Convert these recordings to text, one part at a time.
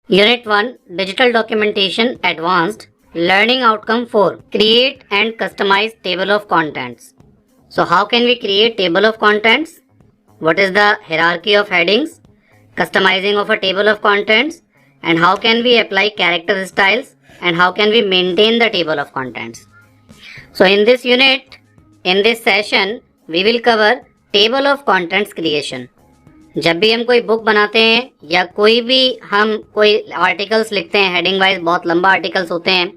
Unit 1 Digital Documentation Advanced Learning Outcome 4 Create and Customize Table of Contents. So how can we create table of contents? What is the hierarchy of headings? Customizing of a table of contents, and how can we apply character styles, and how can we maintain the table of contents. So in this unit, in this session, we will cover table of contents creation. जब भी हम कोई book बनाते हैं या कोई भी हम कोई आर्टिकल्स लिखते हैं, हेडिंग वाइज बहुत लंबा आर्टिकल्स होते हैं,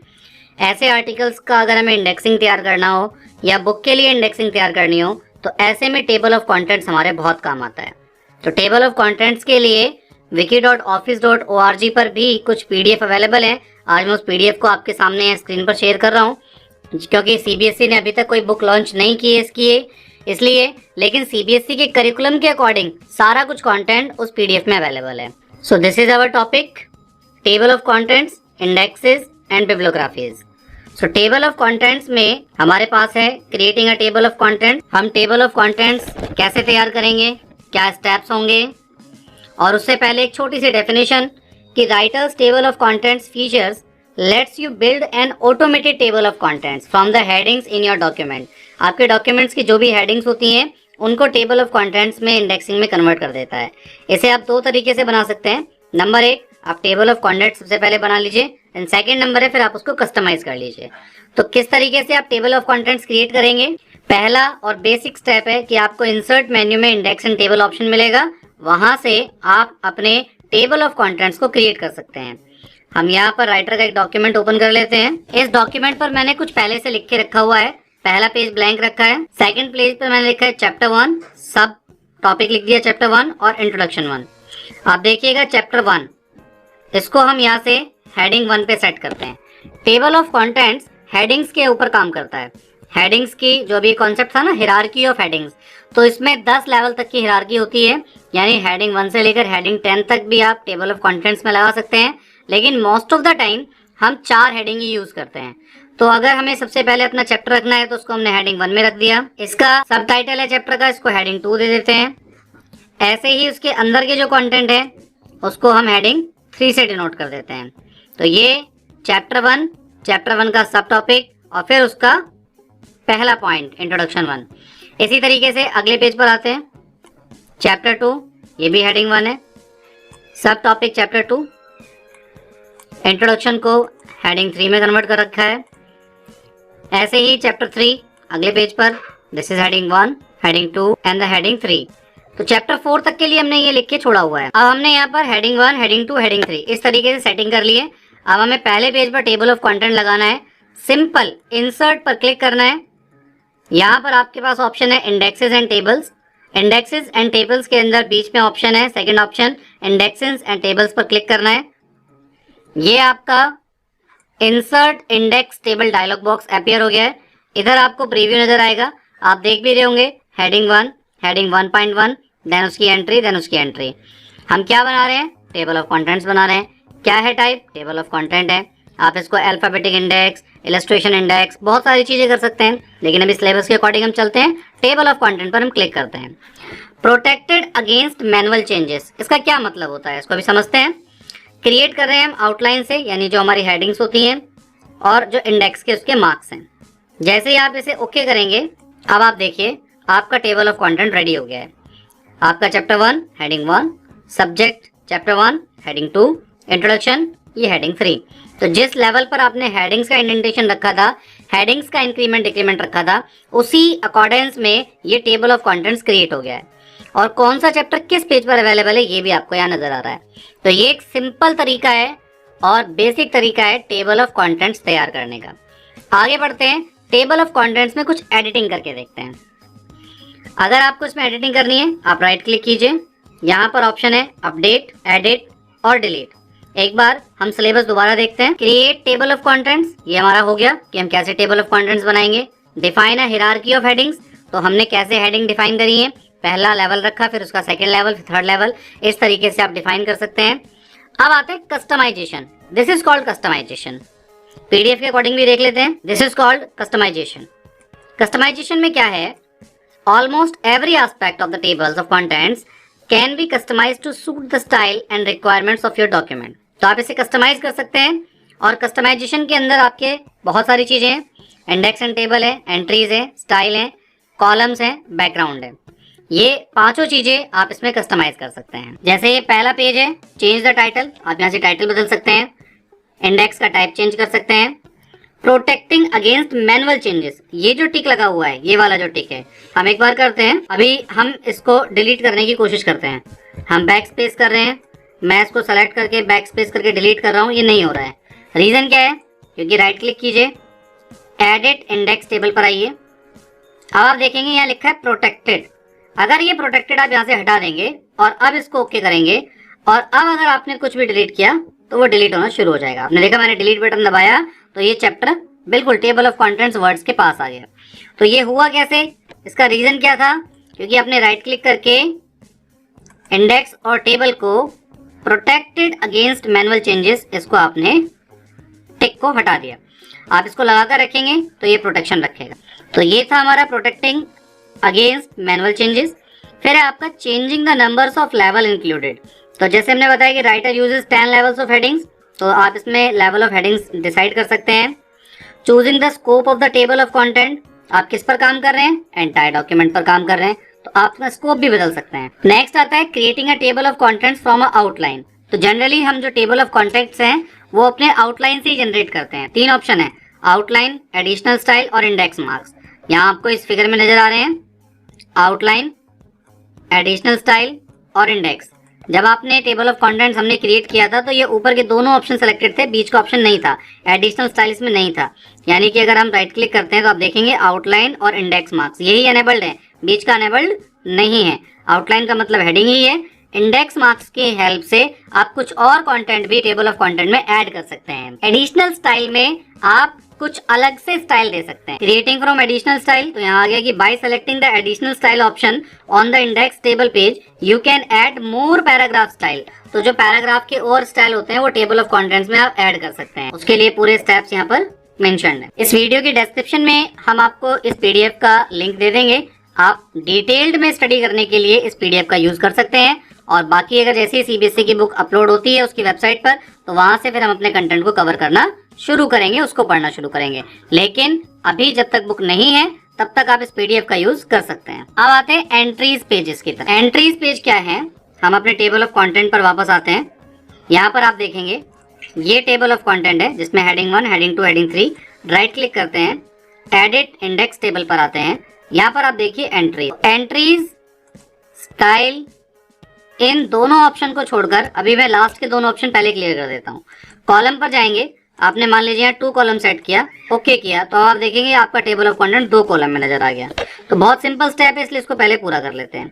ऐसे आर्टिकल्स का अगर हमें इंडेक्सिंग तैयार करना हो या बुक के लिए इंडेक्सिंग तैयार करनी हो तो ऐसे में टेबल ऑफ कंटेंट्स हमारे बहुत काम आता है। तो टेबल ऑफ कंटेंट्स के लिए wiki.office.org पर भी कुछ पीडीएफ अवेलेबल है। आज मैं उस पीडीएफ को आपके सामने स्क्रीन पर शेयर कर रहा हूँ, क्योंकि सीबीएसई ने अभी तक कोई बुक लॉन्च नहीं की है इसलिए, लेकिन सीबीएसई के करिकुलम के अकॉर्डिंग सारा कुछ कंटेंट उस पीडीएफ में अवेलेबल है। So this is our topic, table of contents, indexes and bibliographies. So table of contents में हमारे पास है creating a table of content. हम टेबल ऑफ कंटेंट्स कैसे तैयार करेंगे, क्या स्टेप्स होंगे, और उससे पहले एक छोटी सी डेफिनेशन कि writers table of contents features let's you build an automated table of contents from the headings in your document. आपके डॉक्यूमेंट्स की जो भी हेडिंग्स होती हैं उनको टेबल ऑफ कंटेंट्स में इंडेक्सिंग में कन्वर्ट कर देता है। इसे आप दो तरीके से बना सकते हैं। नंबर एक, आप टेबल ऑफ कंटेंट्स सबसे पहले बना लीजिए, एंड सेकंड नंबर है फिर आप उसको कस्टमाइज कर लीजिए। तो किस तरीके से आप टेबल ऑफ कंटेंट्स क्रिएट करेंगे? पहला और बेसिक स्टेप है कि आपको इंसर्ट मेन्यू में इंडेक्स एंड टेबल ऑप्शन मिलेगा, वहां से आप अपने टेबल ऑफ कंटेंट्स को क्रिएट कर सकते हैं। हम यहाँ पर राइटर का एक डॉक्यूमेंट ओपन कर लेते हैं। इस डॉक्यूमेंट पर मैंने कुछ पहले से लिख के रखा हुआ है। पहला पेज ब्लैंक रखा है, सेकंड पेज पर मैंने लिखा है चैप्टर 1, सब टॉपिक लिख दिया चैप्टर 1 और इंट्रोडक्शन 1। आप देखिएगा चैप्टर 1, इसको हम यहाँ से हेडिंग 1 पे सेट करते हैं। टेबल ऑफ कंटेंट्स हेडिंग्स के ऊपर काम करता है। हेडिंग्स की जो भी कॉन्सेप्ट था ना, हिरार्की ऑफ हेडिंग्स, तो इसमें 10 लेवल तक की हिरार्की होती है, यानी हेडिंग 1 से लेकर हेडिंग 10 तक भी आप टेबल ऑफ कंटेंट्स में लगा सकते हैं। लेकिन मोस्ट ऑफ द टाइम हम 4 हेडिंग ही यूज करते हैं। तो अगर हमें सबसे पहले अपना चैप्टर रखना है तो उसको हमने हेडिंग 1 में रख दिया। इसका सब टाइटल है चैप्टर का, इसको हेडिंग 2 दे देते हैं। ऐसे ही उसके अंदर के जो कंटेंट है उसको हम हेडिंग 3 से डिनोट कर देते हैं। तो ये चैप्टर 1 का सब टॉपिक और फिर उसका पहला पॉइंट इंट्रोडक्शन 1। इसी तरीके से अगले पेज पर आते हैं, चैप्टर 2, ये भी हेडिंग 1 है, सब टॉपिक चैप्टर 2, इंट्रोडक्शन को हेडिंग 3 में कन्वर्ट कर रखा है। ऐसे ही चैप्टर 3 अगले पेज पर, this is heading 1, heading 2 and the heading 3। तो चैप्टर 4 तक के लिए हमने ये लिख के छोड़ा हुआ है। अब हमने यहाँ पर हेडिंग 1, हेडिंग 2, हेडिंग 3 इस तरीके से सेटिंग कर लिए। अब हमें पहले पेज पर टेबल ऑफ कंटेंट लगाना है। सिंपल इंसर्ट पर क्लिक करना है। यहाँ पर आपके पास ऑप्शन है indexes and tables. Indexes and tables के अंदर बीच में ऑप्शन है, second option indexes and tables पर क्लिक करना है। ये आपका insert index table dialog box appear हो गया है। इधर आपको प्रीव्यू नजर आएगा, आप देख भी रहे होंगे, हेडिंग 1, हेडिंग 1.1, देन उसकी एंट्री। हम क्या बना रहे हैं? टेबल ऑफ कंटेंट्स बना रहे हैं। क्या है टाइप? टेबल ऑफ कंटेंट है। आप इसको अल्फाबेटिक इंडेक्स, इलस्ट्रेशन इंडेक्स, बहुत सारी चीजें कर सकते हैं, लेकिन अभी सिलेबस के अकॉर्डिंग हम चलते हैं। टेबल ऑफ कंटेंट पर हम क्लिक करते हैं। प्रोटेक्टेड अगेंस्ट मैनुअल चेंजेस, इसका क्या मतलब होता है इसको भी समझते हैं। क्रिएट कर रहे हैं हम आउटलाइन से, यानी जो हमारी हेडिंग्स होती हैं और जो इंडेक्स के उसके मार्क्स हैं। जैसे ही आप इसे ओके करेंगे, अब आप देखिए आपका टेबल ऑफ कंटेंट रेडी हो गया है। आपका chapter 1 heading 1, subject chapter 1 heading 2, introduction ये हेडिंग 3। तो जिस लेवल पर आपने हेडिंग्स का इंडेंटेशन रखा था, हेडिंग्स का इंक्रीमेंट डिक्रीमेंट रखा था, उसी अकॉर्डेंस में ये टेबल ऑफ कंटेंट्स क्रिएट हो गया है। और कौन सा चैप्टर किस पेज पर अवेलेबल है ये भी आपको यहाँ नजर आ रहा है। तो ये एक सिंपल तरीका है और बेसिक तरीका है टेबल ऑफ कंटेंट्स तैयार करने का। आगे बढ़ते हैं, टेबल ऑफ कंटेंट्स में कुछ एडिटिंग करके देखते हैं। अगर आपको इसमें एडिटिंग करनी है, आप राइट क्लिक कीजिए, यहाँ पर ऑप्शन है अपडेट, एडिट और डिलीट। एक बार हम सिलेबस दोबारा देखते हैं। क्रिएट टेबल ऑफ कंटेंट्स, ये हमारा हो गया कि हम कैसे टेबल ऑफ कंटेंट्स बनाएंगे। Define a hierarchy of headings, तो हमने कैसे हेडिंग डिफाइन करी है, पहला लेवल रखा, फिर उसका सेकंड लेवल, फिर थर्ड लेवल, इस तरीके से आप डिफाइन कर सकते हैं। अब आते हैं customisation. This is called customisation. PDF के अकॉर्डिंग भी देख लेते हैं। This is called customisation. Customisation में क्या है? Almost every aspect of the tables of contents can be customised to suit the style and requirements of your document. तो आप इसे कस्टमाइज कर सकते हैं और कस्टमाइजेशन के अंदर आपके बहुत सारी चीजें हैं। इंडेक्स एंड टेबल है, एंट्रीज है, स्टाइल है, कॉलम्स है, बैकग्राउंड है। ये पांचों चीजें आप इसमें कस्टमाइज कर सकते हैं। जैसे ये पहला पेज है, चेंज द टाइटल, आप यहाँ से टाइटल बदल सकते हैं। इंडेक्स का टाइप चेंज कर सकते हैं। प्रोटेक्टिंग अगेंस्ट मैनुअल चेंजेस, ये जो टिक लगा हुआ है, ये वाला जो टिक है, हम एक बार करते हैं। अभी हम इसको डिलीट करने की कोशिश करते हैं। हम बैक स्पेस कर रहे हैं, मैं इसको सेलेक्ट करके बैक स्पेस करके डिलीट कर रहा हूँ, ये नहीं हो रहा है। रीजन क्या है? क्योंकि राइट क्लिक कीजिए, एडिट इंडेक्स टेबल पर आइए। अब आप देखेंगे यहाँ लिखा है प्रोटेक्टेड। अगर ये प्रोटेक्टेड आप यहाँ से हटा देंगे और अब इसको ओके करेंगे और अब अगर आपने कुछ भी डिलीट किया तो वो डिलीट होना शुरू हो जाएगा। आपने देखा मैंने डिलीट बटन दबाया तो ये चैप्टर बिल्कुल टेबल ऑफ कंटेंट्स वर्ड्स के पास आ गया। तो ये हुआ कैसे? इसका रीजन क्या था? क्योंकि आपने राइट क्लिक करके इंडेक्स और टेबल को प्रोटेक्टेड अगेंस्ट मैनुअल चेंजेस, इसको आपने टिक को हटा दिया। आप इसको लगा कर रखेंगे तो ये प्रोटेक्शन रखेगा। तो ये था हमारा प्रोटेक्टिंग अगेंस्ट मैनुअल चेंजेस। फिर है आपका changing the numbers of level included. तो जैसे हमने बताया कि writer uses 10 levels of headings, तो आप इसमें लेवल ऑफ हेडिंग्स डिसाइड कर सकते हैं। Choosing the scope of the table of content, आप किस पर काम कर रहे हैं? एंटायर डॉक्यूमेंट पर काम कर रहे हैं, तो आप अपना स्कोप भी बदल सकते हैं। नेक्स्ट आता है creating a table of contents from a outline. तो जनरली हम जो टेबल ऑफ कंटेंट्स हैं वो अपने आउटलाइन से ही जनरेट करते हैं। 3 ऑप्शन है, आउटलाइन, एडिशनल स्टाइल और इंडेक्स मार्क्स। यहाँ आपको इस फिगर में नजर आ रहे हैं, आउटलाइन, एडिशनल स्टाइल और इंडेक्स। जब आपने टेबल ऑफ कंटेंट्स हमने क्रिएट किया था तो ये ऊपर के दोनों ऑप्शन सेलेक्टेड थे, बीच का ऑप्शन नहीं था, एडिशनल स्टाइल इसमें नहीं था। यानी कि अगर हम राइट क्लिक करते हैं तो आप देखेंगे आउटलाइन और इंडेक्स मार्क्स यही एनेबल्ड है, बीच का एनेबल्ड नहीं है। आउटलाइन का मतलब हेडिंग ही है, इंडेक्स मार्क्स की हेल्प से आप कुछ और कंटेंट भी टेबल ऑफ कंटेंट में ऐड कर सकते हैं। एडिशनल स्टाइल में आप कुछ अलग से स्टाइल दे सकते हैं। क्रिएटिंग फ्रॉम एडिशनल स्टाइल, तो यहाँ आ गया कि bye selecting the additional style option on the index table page you can add more paragraph style. तो जो पैराग्राफ के और स्टाइल होते हैं वो टेबल ऑफ कंटेंट्स में आप ऐड कर सकते हैं। उसके लिए पूरे स्टेप्स यहाँ पर मेंशन है। इस वीडियो की डिस्क्रिप्शन में हम आपको इस पीडीएफ का लिंक दे देंगे। आप डिटेल्ड में स्टडी करने के लिए इस पीडीएफ का यूज कर सकते हैं। और बाकी अगर जैसे सीबीएसई की बुक अपलोड होती है उसकी वेबसाइट पर, तो वहां से फिर हम अपने कंटेंट को कवर करना शुरू करेंगे, उसको पढ़ना शुरू करेंगे। लेकिन अभी जब तक बुक नहीं है तब तक आप इस पीडीएफ का यूज कर सकते हैं। अब आते हैं एंट्रीज पेजेस की तरफ। एंट्रीज पेज क्या है? हम अपने टेबल ऑफ कंटेंट पर वापस आते हैं। यहाँ पर आप देखेंगे ये टेबल ऑफ कंटेंट है जिसमें heading 1, heading 2, heading 3। Right click करते हैं, एडिट इंडेक्स टेबल पर आते हैं। यहाँ पर आप देखिए एंट्री, एंट्रीज, स्टाइल, इन दोनों ऑप्शन को छोड़कर अभी मैं लास्ट के दोनों ऑप्शन पहले क्लियर कर देता हूँ। कॉलम पर जाएंगे, आपने मान लीजिए यहाँ 2 कॉलम सेट किया, ओके किया, तो आप देखेंगे आपका टेबल ऑफ कंटेंट 2 कॉलम में नजर आ गया। तो बहुत सिंपल स्टेप है, इसलिए इसको पहले पूरा कर लेते हैं।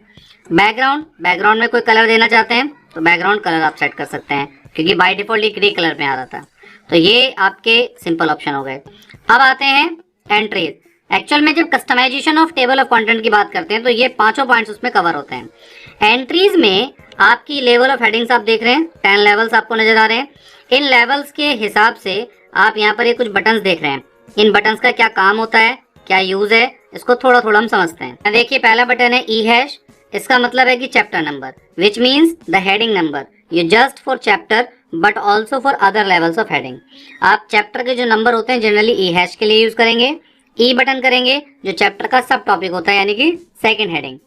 बैकग्राउंड, बैकग्राउंड में कोई कलर देना चाहते हैं तो बैकग्राउंड कलर आप सेट कर सकते हैं, क्योंकि बाय डिफॉल्ट ये ग्रे कलर में आ रहा था। तो ये आपके सिंपल ऑप्शन हो गए। अब आते हैं एंट्रीज। एक्चुअल में जब customisation of table of content की बात करते हैं तो ये पांचों पॉइंट्स उसमें कवर होते हैं। एंट्रीज में आपकी लेवल ऑफ हेडिंग्स आप देख रहे हैं, 10 लेवल्स आपको नजर आ रहे हैं। इन लेवल्स के हिसाब से आप यहाँ पर ये कुछ बटन्स देख रहे हैं। इन बटन्स का क्या काम होता है, क्या यूज है, इसको थोड़ा थोड़ा हम समझते हैं। देखिए पहला बटन है ई हैश। इसका मतलब है कि chapter number, which means the heading number you just for chapter but also for other levels of heading. आप चैप्टर के जो नंबर होते हैं जनरली ई हैश के लिए यूज करेंगे। ई बटन करेंगे जो चैप्टर का सब टॉपिक होता है, यानी कि second heading.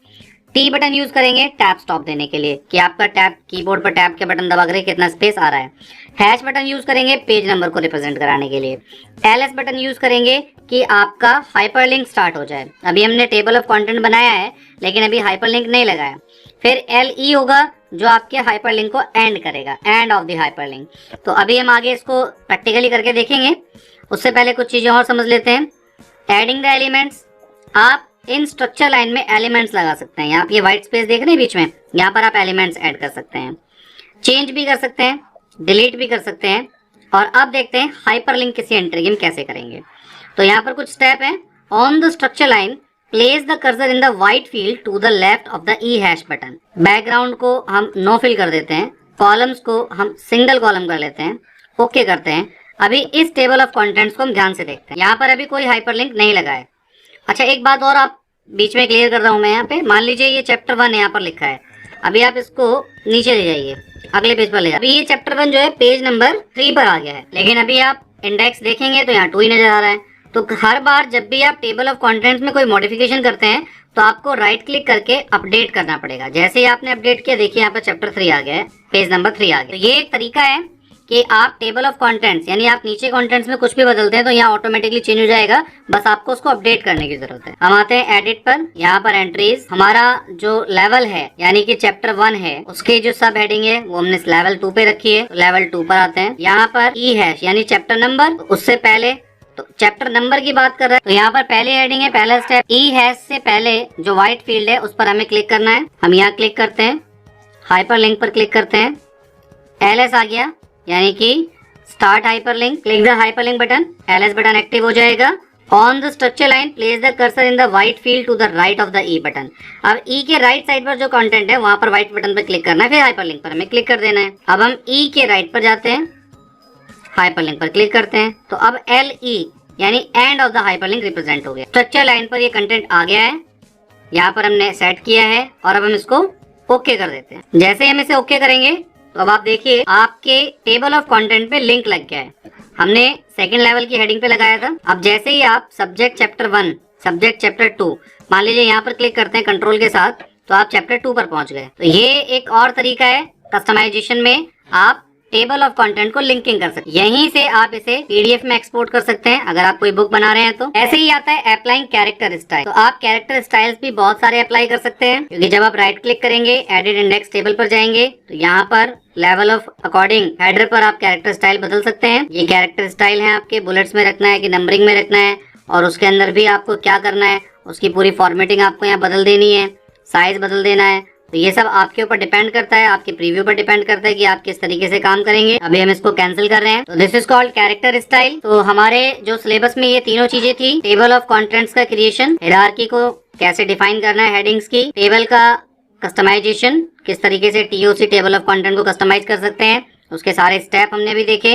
T button use करेंगे टैब स्टॉप देने के लिए, कि आपका टैब कीबोर्ड पर टैब के बटन दबा कर कितना स्पेस आ रहा है। हैश बटन यूज करेंगे पेज नंबर को रिप्रेजेंट कराने के लिए। एलएस बटन यूज करेंगे कि आपका हाइपरलिंक स्टार्ट हो जाए। अभी हमने टेबल ऑफ कंटेंट बनाया है लेकिन अभी हाइपरलिंक नहीं लगाया। फिर एलई होगा जो आपके हाइपरलिंक को एंड करेगा, एंड ऑफ द हाइपरलिंक। तो अभी हम आगे इसको प्रैक्टिकली करके देखेंगे। उससे पहले कुछ चीजें और समझ लेते हैं। एडिंग द एलिमेंट्स, आप इन स्ट्रक्चर लाइन में एलिमेंट्स लगा सकते हैं। यहाँ आप ये व्हाइट स्पेस देख रहे हैं बीच में, यहाँ पर आप एलिमेंट्स ऐड कर सकते हैं, चेंज भी कर सकते हैं, डिलीट भी कर सकते हैं। और अब देखते हैं हाइपरलिंक किसी एंट्री में कैसे करेंगे। तो यहाँ पर कुछ स्टेप है। On the structure line place the cursor in the white field to the left of the E hash button. Background को हम नो फिल कर देते हैं, कॉलम्स को हम सिंगल कॉलम कर लेते हैं, ओके करते हैं। अभी इस टेबल ऑफ कंटेंट्स को हम ध्यान से देखते हैं। यहाँ पर अभी कोई हाइपरलिंक नहीं लगा है। अच्छा एक बात और आप बीच में क्लियर कर रहा हूं मैं यहाँ पे। मान लीजिए ये चैप्टर 1 यहाँ पर लिखा है, अभी आप इसको नीचे ले जाइए, अगले पेज पर ले जाए। अभी ये चैप्टर 1 जो है पेज नंबर 3 पर आ गया है, लेकिन अभी आप इंडेक्स देखेंगे तो यहाँ 2 ही नजर आ रहा है। तो हर बार जब भी आप टेबल ऑफ कंटेंट्स में कोई मॉडिफिकेशन करते हैं तो आपको राइट क्लिक करके अपडेट करना पड़ेगा। जैसे ही आपने अपडेट किया, देखिए यहाँ पर चैप्टर 3 आ गया है, पेज नंबर 3 आ गया। तो ये एक तरीका है कि आप टेबल ऑफ कंटेंट्स यानी आप नीचे कंटेंट्स में कुछ भी बदलते हैं तो यहाँ ऑटोमेटिकली चेंज हो जाएगा, बस आपको उसको अपडेट करने की जरूरत है। हम आते हैं एडिट पर, यहाँ पर एंट्रीज, हमारा जो लेवल है यानी कि चैप्टर 1 है उसके जो सब हेडिंग है वो हमने लेवल 2 पे रखी है। तो लेवल 2 पर आते हैं, यहाँ पर ई है यानी चैप्टर नंबर, उससे पहले तो चैप्टर नंबर की बात कर रहे हैं तो यहाँ पर पहले हेडिंग है, पहला स्टेप ई हैश से पहले जो व्हाइट फील्ड है उस पर हमें क्लिक करना है। हम यहाँ क्लिक करते हैं, हाइपर लिंक पर क्लिक करते हैं, एलएस आ गया यानी कि start hyperlink, click the hyperlink button, LS button active हो जाएगा। On the structure line place the cursor in the white field to the right of the E button. अब E के राइट साइड पर जो content है वहां पर white button पर क्लिक करना है, फिर हाइपरलिंक पर हमें क्लिक कर देना है। अब हम ई के राइट पर जाते हैं, हाइपरलिंक पर क्लिक करते हैं, तो अब एल ई यानी end of the hyperlink represent हो गया। स्ट्रक्चर लाइन पर ये कंटेंट आ गया है, यहाँ पर हमने सेट किया है और अब हम इसको ओके कर देते हैं। जैसे ही हम इसे ओके करेंगे तो अब आप देखिए आपके टेबल ऑफ कंटेंट पे लिंक लग गया है। हमने सेकंड लेवल की हेडिंग पे लगाया था। अब जैसे ही आप सब्जेक्ट चैप्टर 1, सब्जेक्ट चैप्टर 2 मान लीजिए यहाँ पर क्लिक करते हैं कंट्रोल के साथ, तो आप चैप्टर 2 पर पहुंच गए। तो ये एक और तरीका है कस्टमाइजेशन में, आप टेबल ऑफ कंटेंट को लिंकिंग कर सकते हैं। यहीं से आप इसे पीडीएफ में एक्सपोर्ट कर सकते हैं अगर आप कोई बुक बना रहे हैं तो। ऐसे ही आता है अप्लाइंग कैरेक्टर स्टाइल। तो आप कैरेक्टर स्टाइल्स भी बहुत सारे अप्लाई कर सकते हैं, क्योंकि जब आप राइट क्लिक करेंगे एडिट इंडेक्स टेबल पर जाएंगे तो यहाँ पर लेवल ऑफ अकॉर्डिंग हेडर पर आप कैरेक्टर स्टाइल बदल सकते हैं। ये कैरेक्टर स्टाइल है आपके बुलेट्स में रखना है कि नंबरिंग में रखना है, और उसके अंदर भी आपको क्या करना है उसकी पूरी फॉर्मेटिंग आपको यहाँ बदल देनी है, साइज बदल देना है। तो ये सब आपके ऊपर डिपेंड करता है, आपके प्रीव्यू पर डिपेंड करता है कि आप किस तरीके से काम करेंगे। अभी हम इसको कैंसिल कर रहे हैं। तो this is called character style. तो हमारे जो सिलेबस में ये तीनों चीजें थी, टेबल ऑफ कंटेंट्स का क्रिएशन, हायरार्की को कैसे डिफाइन करना है, हेडिंग्स की, टेबल का कस्टमाइजेशन, किस तरीके से टीओसी टेबल ऑफ कंटेंट को कस्टमाइज कर सकते हैं, उसके सारे स्टेप हमने भी देखे,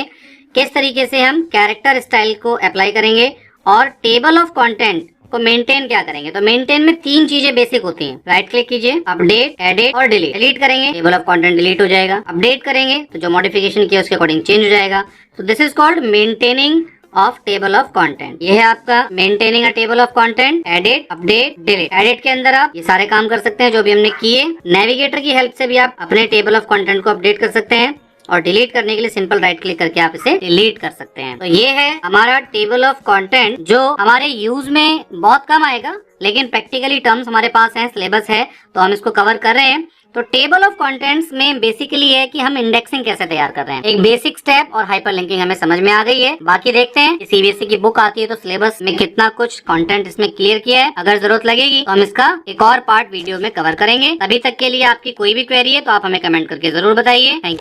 किस तरीके से हम कैरेक्टर स्टाइल को अप्लाई करेंगे, और टेबल ऑफ कंटेंट को मेंटेन क्या करेंगे। तो मेंटेन में 3 चीजें बेसिक होती हैं। राइट क्लिक कीजिए, अपडेट, एडिट और डिलीट। डिलीट करेंगे टेबल ऑफ कंटेंट डिलीट हो जाएगा, अपडेट करेंगे तो जो मॉडिफिकेशन किया उसके अकॉर्डिंग चेंज हो जाएगा। तो this is called maintaining of table of content. ये है आपका maintaining a table of content, edit, update, delete. Edit के अंदर आप ये सारे काम कर सकते हैं जो भी हमने किए। नेविगेटर की हेल्प से भी आप अपने टेबल ऑफ कंटेंट को अपडेट कर सकते हैं, और डिलीट करने के लिए सिंपल राइट क्लिक करके आप इसे डिलीट कर सकते हैं। तो ये है हमारा टेबल ऑफ कंटेंट, जो हमारे यूज में बहुत कम आएगा, लेकिन प्रैक्टिकली टर्म्स हमारे पास है, सिलेबस है, तो हम इसको कवर कर रहे हैं। तो टेबल ऑफ कंटेंट्स में बेसिकली है कि हम इंडेक्सिंग कैसे तैयार कर रहे हैं। एक बेसिक स्टेप और हाइपरलिंकिंग हमें समझ में आ गई है। बाकी देखते हैं कि सीबीएसई की बुक आती है तो सिलेबस में कितना कुछ कंटेंट इसमें क्लियर किया है। अगर जरूरत लगेगी तो हम इसका एक और पार्ट वीडियो में कवर करेंगे। अभी तक के लिए आपकी कोई भी क्वेरी है तो आप हमें कमेंट करके जरूर बताइए। Thank you.